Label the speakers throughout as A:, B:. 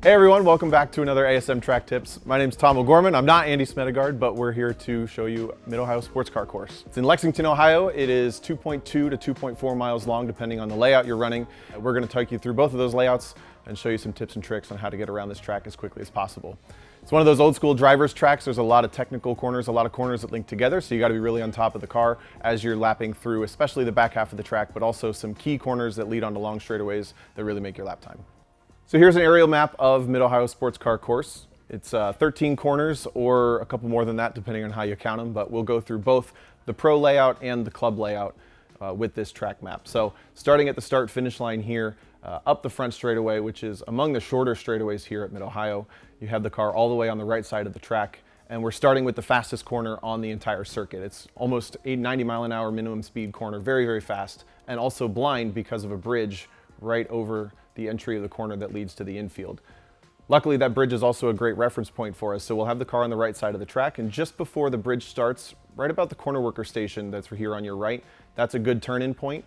A: Hey everyone, welcome back to another ASM Track Tips. My name's Tom O'Gorman. I'm not Andy Smedegard, but we're here to show you Mid-Ohio Sports Car Course. It's in Lexington, Ohio. It is 2.2 to 2.4 miles long, depending on the layout you're running. We're going to take you through both of those layouts and show you some tips and tricks on how to get around this track as quickly as possible. It's one of those old school driver's tracks. There's a lot of technical corners, a lot of corners that link together, so you got to be really on top of the car as you're lapping through, especially the back half of the track, but also some key corners that lead onto long straightaways that really make your lap time. So here's an aerial map of Mid-Ohio Sports Car Course. It's 13 corners or a couple more than that depending on how you count them, but we'll go through both the pro layout and the club layout with this track map. So starting at the start finish line here, up the front straightaway, which is among the shorter straightaways here at Mid-Ohio, you have the car all the way on the right side of the track, and we're starting with the fastest corner on the entire circuit. It's almost a 90 mile an hour minimum speed corner, very, very fast, and also blind because of a bridge right over the entry of the corner that leads to the infield. Luckily, that bridge is also a great reference point for us, so we'll have the car on the right side of the track, and just before the bridge starts, right about the corner worker station that's here on your right, that's a good turn-in point.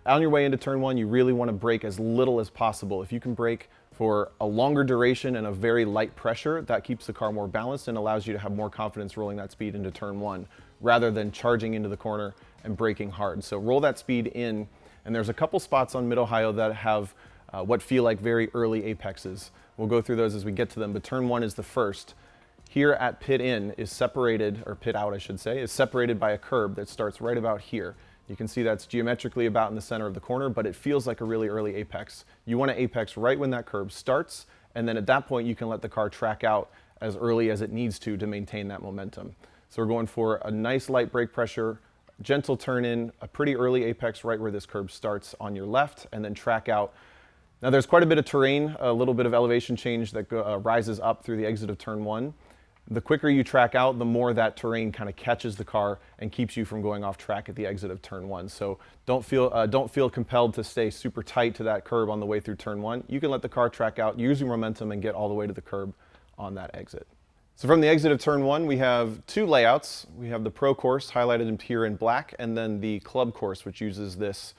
A: On your way into turn one, you really want to brake as little as possible. If you can brake for a longer duration and a very light pressure, that keeps the car more balanced and allows you to have more confidence rolling that speed into turn one, rather than charging into the corner and braking hard. So roll that speed in, and there's a couple spots on Mid-Ohio that have what feel like very early apexes. We'll go through those as we get to them, but turn one is the first. Here at pit in is separated, or pit out I should say, is separated by a curb that starts right about here. You can see that's geometrically about in the center of the corner, but it feels like a really early apex. You want to apex right when that curb starts, and then at that point you can let the car track out as early as it needs to maintain that momentum. So we're going for a nice light brake pressure, gentle turn in, a pretty early apex right where this curb starts on your left, and then track out. Now there's quite a bit of terrain, a little bit of elevation change that rises up through the exit of turn one. The quicker you track out, the more that terrain kind of catches the car and keeps you from going off track at the exit of turn one. So don't feel compelled to stay super tight to that curb on the way through turn one. You can let the car track out, use your momentum, and get all the way to the curb on that exit. So from the exit of turn one, we have two layouts. We have the pro course highlighted here in black, and then the club course, which uses this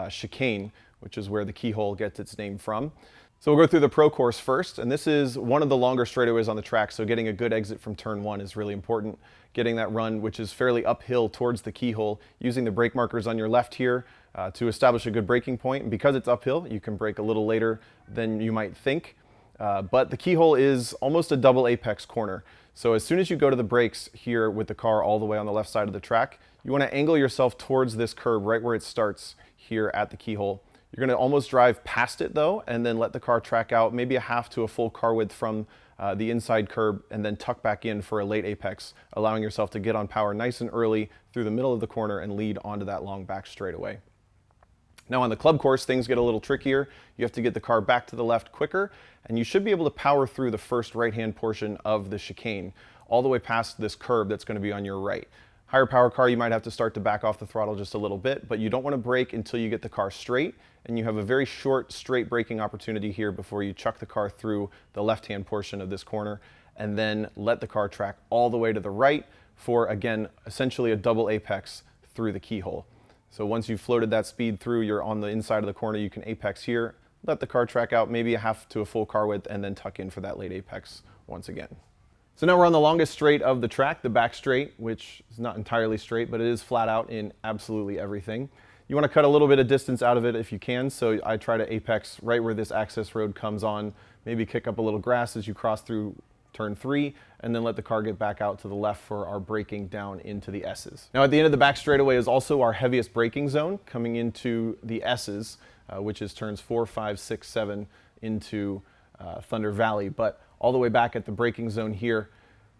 A: chicane, which is where the keyhole gets its name from. So we'll go through the pro course first, and this is one of the longer straightaways on the track, so getting a good exit from turn one is really important. Getting that run, which is fairly uphill towards the keyhole, using the brake markers on your left here to establish a good braking point. And because it's uphill, you can brake a little later than you might think. But the keyhole is almost a double apex corner. So as soon as you go to the brakes here with the car all the way on the left side of the track, you want to angle yourself towards this curb right where it starts here at the keyhole. You're going to almost drive past it though, and then let the car track out maybe a half to a full car width from the inside curb, and then tuck back in for a late apex, allowing yourself to get on power nice and early through the middle of the corner and lead onto that long back straightaway. Now on the club course, things get a little trickier. You have to get the car back to the left quicker, and you should be able to power through the first right-hand portion of the chicane, all the way past this curb that's going to be on your right. Higher power car, you might have to start to back off the throttle just a little bit, but you don't want to brake until you get the car straight, and you have a very short straight braking opportunity here before you chuck the car through the left-hand portion of this corner, and then let the car track all the way to the right for, again, essentially a double apex through the keyhole. So once you've floated that speed through, you're on the inside of the corner, you can apex here, let the car track out maybe a half to a full car width, and then tuck in for that late apex once again. So now we're on the longest straight of the track, the back straight, which is not entirely straight, but it is flat out in absolutely everything. You want to cut a little bit of distance out of it if you can, so I try to apex right where this access road comes on, maybe kick up a little grass as you cross through turn three, and then let the car get back out to the left for our braking down into the S's. Now at the end of the back straightaway is also our heaviest braking zone, coming into the S's, which is turns 4, 5, 6, 7 into Thunder Valley, but all the way back at the braking zone here.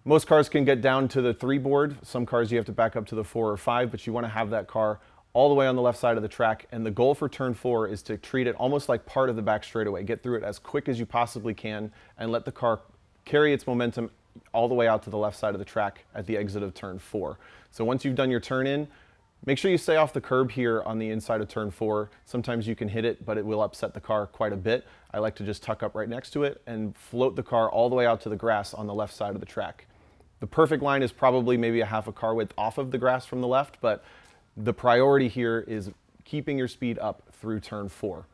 A: Most cars can get down to the 3 board. Some cars you have to back up to the 4 or 5, but you want to have that car all the way on the left side of the track. And the goal for turn 4 is to treat it almost like part of the back straightaway. Get through it as quick as you possibly can and let the car carry its momentum all the way out to the left side of the track at the exit of turn 4. So once you've done your turn in, make sure you stay off the curb here on the inside of turn 4. Sometimes you can hit it, but it will upset the car quite a bit. I like to just tuck up right next to it and float the car all the way out to the grass on the left side of the track. The perfect line is probably maybe a half a car width off of the grass from the left, but the priority here is keeping your speed up through turn 4.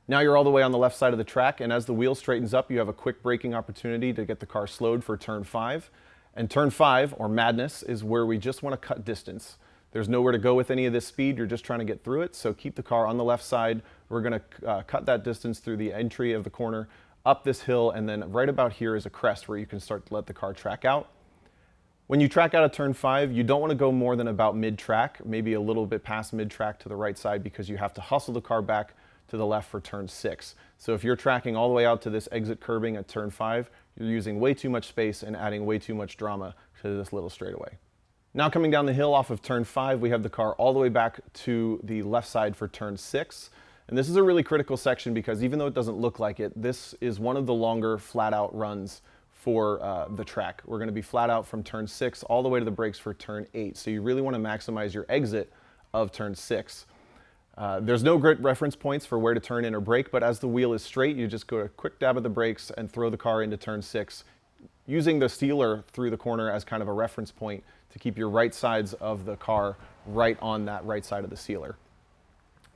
A: Now you're all the way on the left side of the track, and as the wheel straightens up, you have a quick braking opportunity to get the car slowed for turn 5. And turn 5, or madness, is where we just want to cut distance. There's nowhere to go with any of this speed, you're just trying to get through it, so keep the car on the left side. We're going to cut that distance through the entry of the corner, up this hill, and then right about here is a crest where you can start to let the car track out. When you track out of turn 5, you don't want to go more than about mid-track, maybe a little bit past mid-track to the right side, because you have to hustle the car back to the left for turn 6. So if you're tracking all the way out to this exit curbing at turn 5, you're using way too much space and adding way too much drama to this little straightaway. Now coming down the hill off of turn 5, we have the car all the way back to the left side for turn 6. And this is a really critical section because even though it doesn't look like it, this is one of the longer flat out runs for the track. We're going to be flat out from turn 6 all the way to the brakes for turn 8. So you really want to maximize your exit of turn 6. There's no great reference points for where to turn in or brake, but as the wheel is straight, you just go a quick dab of the brakes and throw the car into turn 6, using the sealer through the corner as kind of a reference point to keep your right sides of the car right on that right side of the sealer.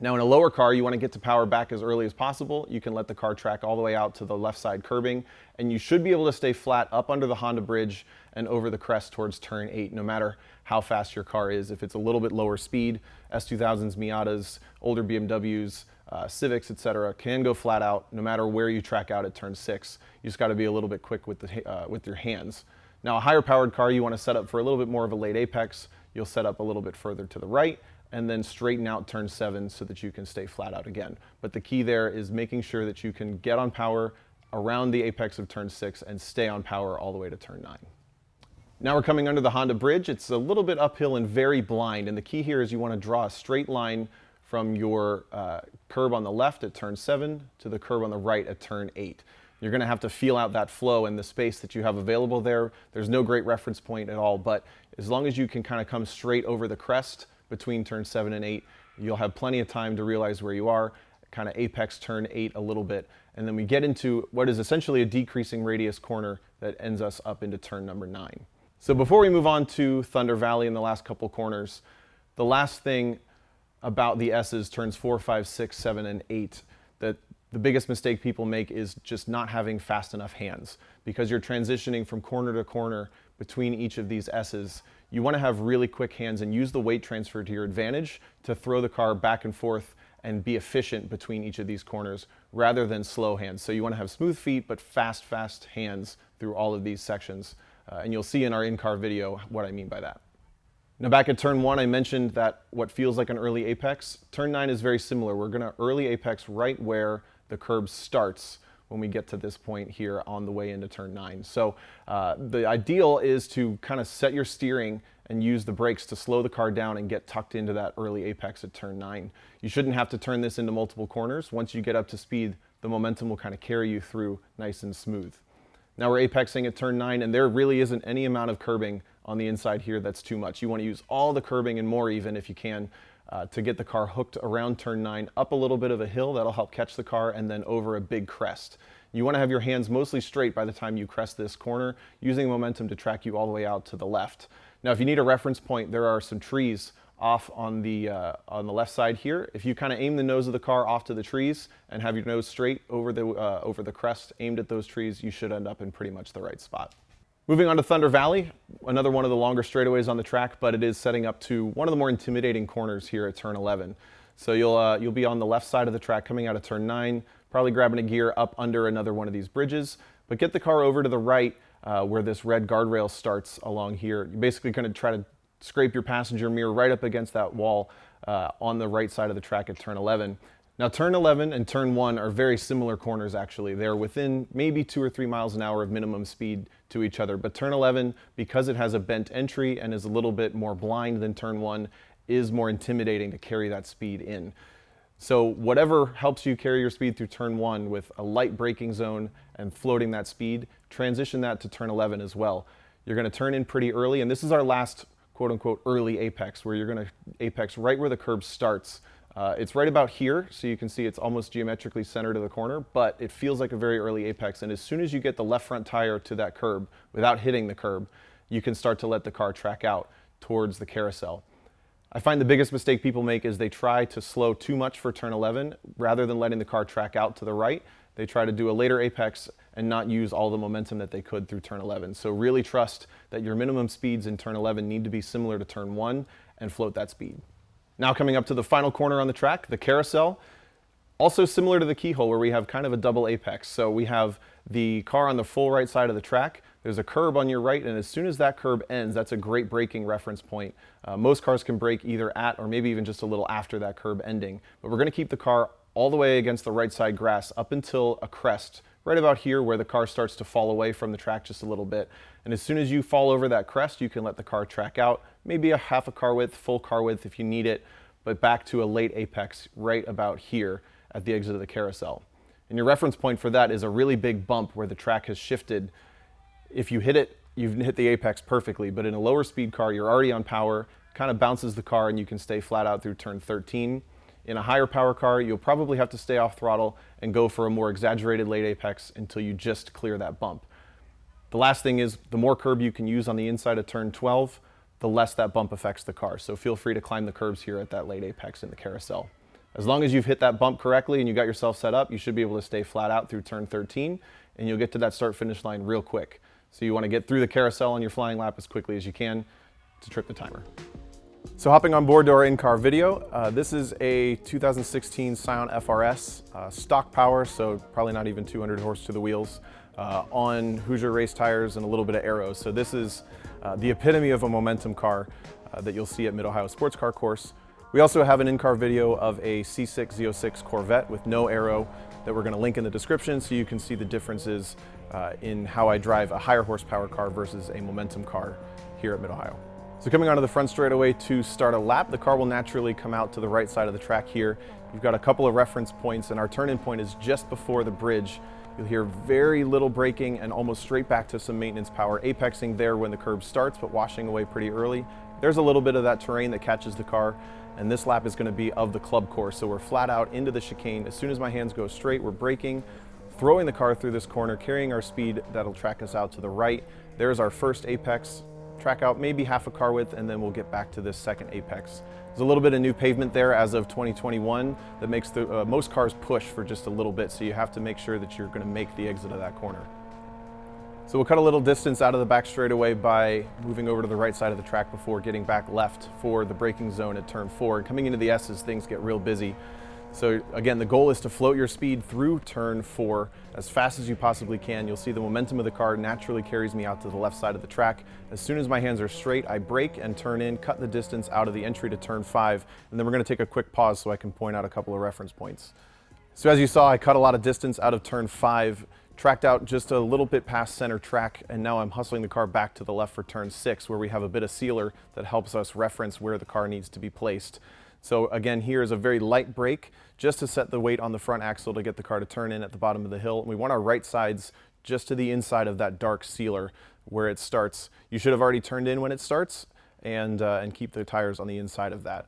A: Now in a lower car, you want to get to power back as early as possible. You can let the car track all the way out to the left side curbing, and you should be able to stay flat up under the Honda bridge and over the crest towards turn 8, no matter how fast your car is. If it's a little bit lower speed, S2000s, Miatas, older BMWs, Civics, etc., can go flat out no matter where you track out at turn 6. You just got to be a little bit quick with your hands. Now a higher powered car, you want to set up for a little bit more of a late apex. You'll set up a little bit further to the right and then straighten out turn 7 so that you can stay flat out again. But the key there is making sure that you can get on power around the apex of turn 6 and stay on power all the way to turn 9. Now we're coming under the Honda bridge. It's a little bit uphill and very blind, and the key here is you want to draw a straight line from your curb on the left at turn 7 to the curb on the right at turn 8. You're going to have to feel out that flow and the space that you have available there. There's no great reference point at all, but as long as you can kind of come straight over the crest between turn 7 and 8, you'll have plenty of time to realize where you are, kind of apex turn 8 a little bit, and then we get into what is essentially a decreasing radius corner that ends us up into turn number 9. So before we move on to Thunder Valley in the last couple corners, the last thing about the S's, turns 4, 5, 6, 7, and 8, that the biggest mistake people make is just not having fast enough hands. Because you're transitioning from corner to corner between each of these S's, you want to have really quick hands and use the weight transfer to your advantage to throw the car back and forth and be efficient between each of these corners rather than slow hands. So you want to have smooth feet but fast hands through all of these sections. And you'll see in our in-car video what I mean by that. Now back at turn 1, I mentioned that what feels like an early apex. Turn 9 is very similar. We're going to early apex right where the curb starts when we get to this point here on the way into turn 9. So the ideal is to kind of set your steering and use the brakes to slow the car down and get tucked into that early apex at turn 9. You shouldn't have to turn this into multiple corners. Once you get up to speed, the momentum will kind of carry you through nice and smooth. Now we're apexing at turn 9, and there really isn't any amount of curbing on the inside here that's too much. You want to use all the curbing and more even if you can to get the car hooked around turn 9, up a little bit of a hill that'll help catch the car, and then over a big crest. You want to have your hands mostly straight by the time you crest this corner, using momentum to track you all the way out to the left. Now if you need a reference point, there are some trees off on the left side here. If you kind of aim the nose of the car off to the trees and have your nose straight over the crest aimed at those trees, you should end up in pretty much the right spot. Moving on to Thunder Valley, another one of the longer straightaways on the track, but it is setting up to one of the more intimidating corners here at turn 11. So you'll be on the left side of the track coming out of turn 9, probably grabbing a gear up under another one of these bridges, but get the car over to the right where this red guardrail starts along here. You're basically going to try to scrape your passenger mirror right up against that wall on the right side of the track at turn 11. Now turn 11 and turn 1 are very similar corners actually. They're within maybe 2 or 3 miles an hour of minimum speed to each other, but turn 11, because it has a bent entry and is a little bit more blind than turn 1, is more intimidating to carry that speed in. So whatever helps you carry your speed through turn 1 with a light braking zone and floating that speed, transition that to turn 11 as well. You're going to turn in pretty early, and this is our last quote-unquote early apex, where you're going to apex right where the curb starts. It's right about here, so you can see it's almost geometrically centered to the corner, but it feels like a very early apex, and as soon as you get the left front tire to that curb without hitting the curb, you can start to let the car track out towards the carousel. I find the biggest mistake people make is they try to slow too much for turn 11 rather than letting the car track out to the right. They try to do a later apex and not use all the momentum that they could through turn 11. So really trust that your minimum speeds in turn 11 need to be similar to turn 1 and float that speed. Now coming up to the final corner on the track, the carousel. Also similar to the keyhole where we have kind of a double apex. So we have the car on the full right side of the track. There's a curb on your right, and as soon as that curb ends, that's a great braking reference point. Most cars can brake either at or maybe even just a little after that curb ending. But we're going to keep the car all the way against the right side grass up until a crest, right about here where the car starts to fall away from the track just a little bit. And as soon as you fall over that crest, you can let the car track out, maybe a half a car width, full car width if you need it, but back to a late apex right about here at the exit of the carousel. And your reference point for that is a really big bump where the track has shifted. If you hit it, you've hit the apex perfectly, but in a lower speed car, you're already on power, kind of bounces the car and you can stay flat out through turn 13. In a higher power car, you'll probably have to stay off throttle and go for a more exaggerated late apex until you just clear that bump. The last thing is the more curb you can use on the inside of turn 12, the less that bump affects the car. So feel free to climb the curbs here at that late apex in the carousel. As long as you've hit that bump correctly and you got yourself set up, you should be able to stay flat out through turn 13 and you'll get to that start finish line real quick. So you want to get through the carousel on your flying lap as quickly as you can to trip the timer. So hopping on board to our in-car video, this is a 2016 Scion FRS, stock power, so probably not even 200 horse to the wheels, on Hoosier race tires and a little bit of aero. So this is the epitome of a momentum car that you'll see at Mid-Ohio Sports Car Course. We also have an in-car video of a C6 Z06 Corvette with no aero that we're going to link in the description so you can see the differences in how I drive a higher horsepower car versus a momentum car here at Mid-Ohio. So coming onto the front straightaway to start a lap, the car will naturally come out to the right side of the track here. You've got a couple of reference points and our turn-in point is just before the bridge. You'll hear very little braking and almost straight back to some maintenance power, apexing there when the curb starts but washing away pretty early. There's a little bit of that terrain that catches the car, and this lap is going to be of the club course. So we're flat out into the chicane. As soon as my hands go straight, we're braking, throwing the car through this corner, carrying our speed that'll track us out to the right. There's our first apex, track out maybe half a car width, and then we'll get back to this second apex. There's a little bit of new pavement there as of 2021 that makes the most cars push for just a little bit, so you have to make sure that you're going to make the exit of that corner. So we'll cut a little distance out of the back straightaway by moving over to the right side of the track before getting back left for the braking zone at turn 4. And coming into the S's, things get real busy. So again, the goal is to float your speed through turn 4 as fast as you possibly can. You'll see the momentum of the car naturally carries me out to the left side of the track. As soon as my hands are straight, I brake and turn in, cut the distance out of the entry to turn 5, and then we're going to take a quick pause so I can point out a couple of reference points. So as you saw, I cut a lot of distance out of turn 5, tracked out just a little bit past center track, and now I'm hustling the car back to the left for turn 6, where we have a bit of sealer that helps us reference where the car needs to be placed. So again, here is a very light brake just to set the weight on the front axle to get the car to turn in at the bottom of the hill. And we want our right sides just to the inside of that dark sealer where it starts. You should have already turned in when it starts, and keep the tires on the inside of that.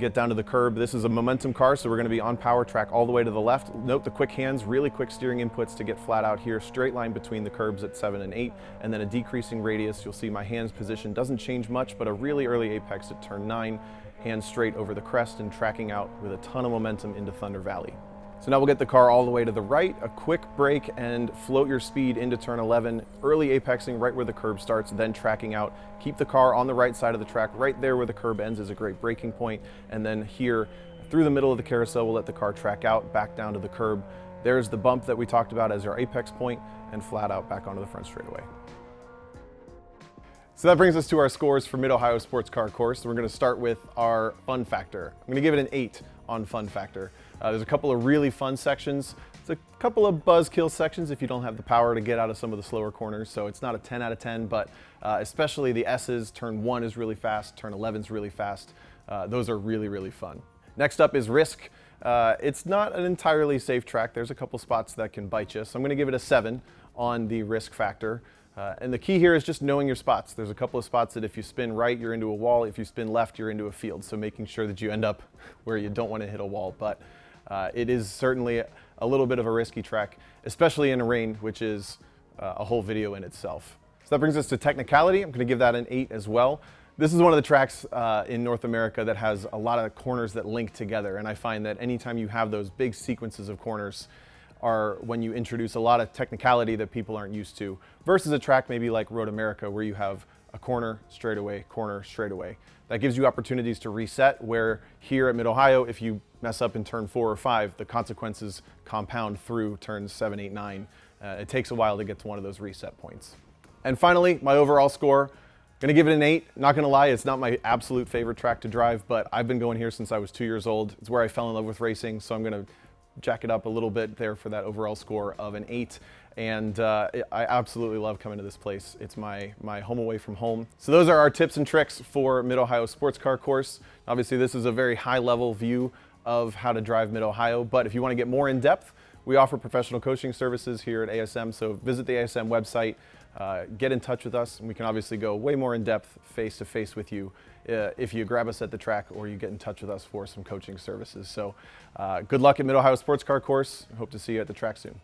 A: Get down to the curb. This is a momentum car, so we're going to be on power track all the way to the left. Note the quick hands, really quick steering inputs to get flat out here. Straight line between the curbs at 7 and 8, and then a decreasing radius. You'll see my hands position doesn't change much, but a really early apex at turn 9. Hands straight over the crest and tracking out with a ton of momentum into Thunder Valley. So now we'll get the car all the way to the right, a quick brake and float your speed into turn 11, early apexing right where the curb starts, then tracking out. Keep the car on the right side of the track, right there where the curb ends is a great braking point. And then here through the middle of the carousel, we'll let the car track out, back down to the curb. There's the bump that we talked about as our apex point, and flat out back onto the front straightaway. So that brings us to our scores for Mid-Ohio Sports Car Course. We're going to start with our fun factor. I'm going to give it an 8 on fun factor. There's a couple of really fun sections. There's a couple of buzzkill sections if you don't have the power to get out of some of the slower corners. So it's not a 10 out of 10, but especially the S's, turn 1 is really fast, turn 11 is really fast. Those are really, really fun. Next up is Risk. It's not an entirely safe track. There's a couple spots that can bite you. So I'm going to give it a 7 on the risk factor. And the key here is just knowing your spots. There's a couple of spots that if you spin right, you're into a wall. If you spin left, you're into a field. So making sure that you end up where you don't want to hit a wall. But it is certainly a little bit of a risky track, especially in the rain, which is a whole video in itself. So that brings us to technicality. I'm going to give that an 8 as well. This is one of the tracks in North America that has a lot of corners that link together, and I find that anytime you have those big sequences of corners are when you introduce a lot of technicality that people aren't used to, versus a track maybe like Road America where you have a corner, straightaway, corner, straightaway. That gives you opportunities to reset, where here at Mid-Ohio, if you mess up in turn 4 or 5, the consequences compound through turns 7, 8, 9. It takes a while to get to one of those reset points. And finally, my overall score. Gonna give it an 8. Not gonna lie, it's not my absolute favorite track to drive, but I've been going here since I was 2 years old. It's where I fell in love with racing, so I'm gonna jack it up a little bit there for that overall score of an 8. And I absolutely love coming to this place. It's my home away from home. So those are our tips and tricks for Mid-Ohio Sports Car Course. Obviously, this is a very high-level view of how to drive Mid-Ohio, but if you want to get more in depth, we offer professional coaching services here at ASM, so visit the ASM website, get in touch with us, and we can obviously go way more in depth face-to-face with you if you grab us at the track or you get in touch with us for some coaching services. So good luck at Mid-Ohio Sports Car Course. Hope to see you at the track soon.